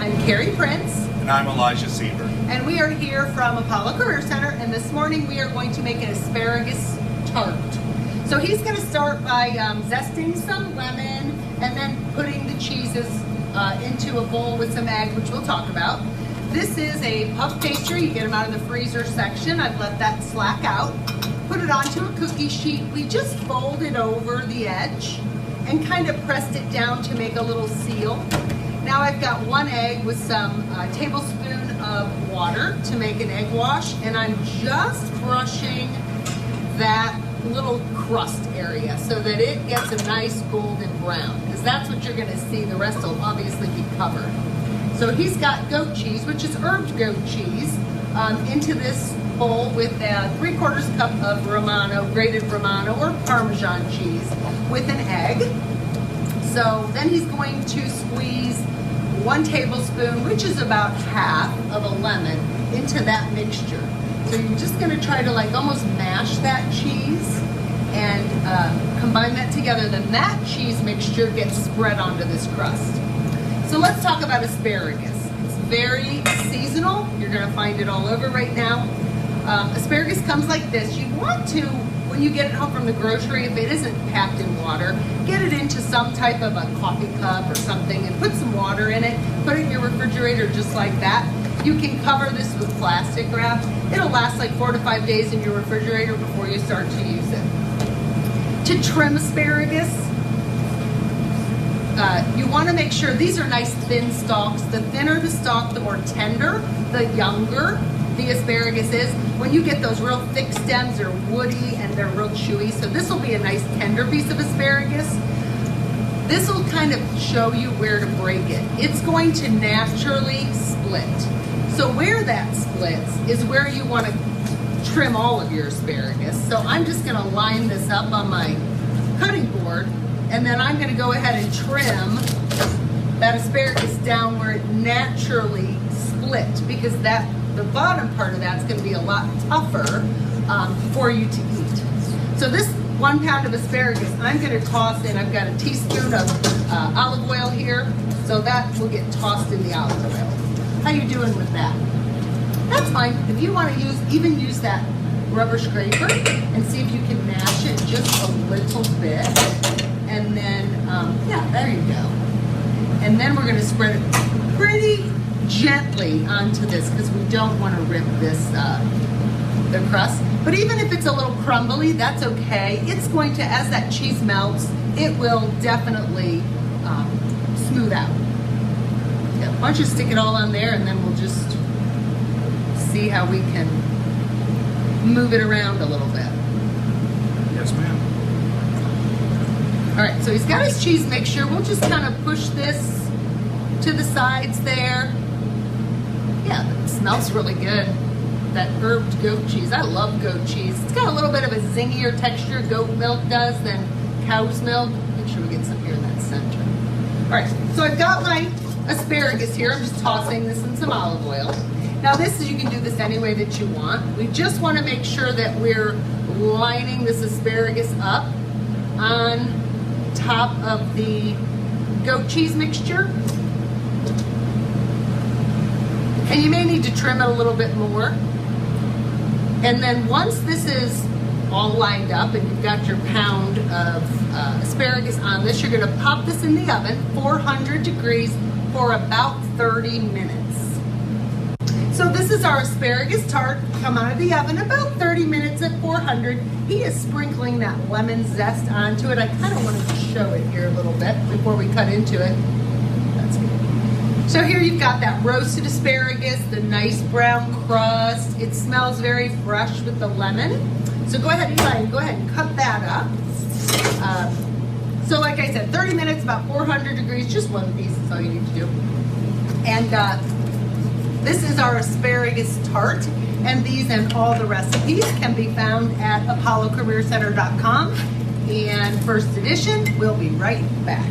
I'm Carrie Prince. And I'm Elijah Sieber. And we are here from Apollo Career Center, and this morning we are going to make an asparagus tart. So he's going to start by zesting some lemon and then putting the cheeses into a bowl with some egg, which we'll talk about. This is a puff pastry. You get them out of the freezer section. I've let that slack out. Put it onto a cookie sheet. We just folded over the edge and kind of pressed it down to make a little seal. Now I've got one egg with some tablespoon of water to make an egg wash, and I'm just brushing that little crust area so that it gets a nice golden brown, because that's what you're going to see. The rest will obviously be covered. So he's got goat cheese, which is herbed goat cheese, into this bowl with a 3/4 cup of Romano, grated Romano or Parmesan cheese with an egg. So then he's going to squeeze 1 tablespoon, which is about half of a lemon, into that mixture. So you're just going to try to like almost mash that cheese and combine that together. Then that cheese mixture gets spread onto this crust. So let's talk about asparagus. It's very seasonal. You're going to find it all over right now. Asparagus comes like this. You want to, when you get it home from the grocery, if it isn't packed in water, get it into some type of a coffee cup or something and put some water in it. Put it in your refrigerator just like that. You can cover this with plastic wrap. It'll last like 4 to 5 days in your refrigerator before you start to use it. To trim asparagus, you want to make sure these are nice thin stalks. The thinner the stalk, the more tender, the younger the asparagus is. When you get those real thick stems, they're woody and they're real chewy. So this will be a nice tender piece of asparagus. This will kind of show you where to break it. It's going to naturally split. So where that splits is where you want to trim all of your asparagus. So I'm just going to line this up on my cutting board, and then I'm going to go ahead and trim that asparagus down where it naturally split, because the bottom part of that's going to be a lot tougher for you to eat. So this 1 pound of asparagus, I'm going to toss in, I've got a teaspoon of olive oil here, so that will get tossed in the olive oil. How you doing with that? That's fine. If you want to use that rubber scraper and see if you can mash it just a little bit, and then, yeah, there you go. And then we're going to spread it pretty gently onto this, because we don't want to rip this the crust. But even if it's a little crumbly, that's okay. It's going to, as that cheese melts, it will definitely smooth out. Yeah, why don't you stick it all on there, and then we'll just see how we can move it around a little bit. Yes, ma'am. All right, so he's got his cheese mixture. We'll just kind of push this to the sides there. Yeah, it smells really good. That herbed goat cheese. I love goat cheese. It's got a little bit of a zingier texture, goat milk does, than cow's milk. Make sure we get some here in that center. All right, so I've got my asparagus here. I'm just tossing this in some olive oil. Now you can do this any way that you want. We just want to make sure that we're lining this asparagus up on top of the goat cheese mixture. And you may need to trim it a little bit more. And then once this is all lined up and you've got your pound of asparagus on this, you're going to pop this in the oven, 400 degrees, for about 30 minutes. So this is our asparagus tart. Come out of the oven about 30 minutes at 400. He is sprinkling that lemon zest onto it. I kind of wanted to show it here a little bit before we cut into it. That's good. So here you've got that roasted asparagus, the nice brown crust. It smells very fresh with the lemon. So go ahead, Eli, go ahead and cut that up. So like I said, 30 minutes, about 400 degrees, just one piece is all you need to do. And this is our asparagus tart, and these and all the recipes can be found at apollocareercenter.com. And First Edition, we'll be right back.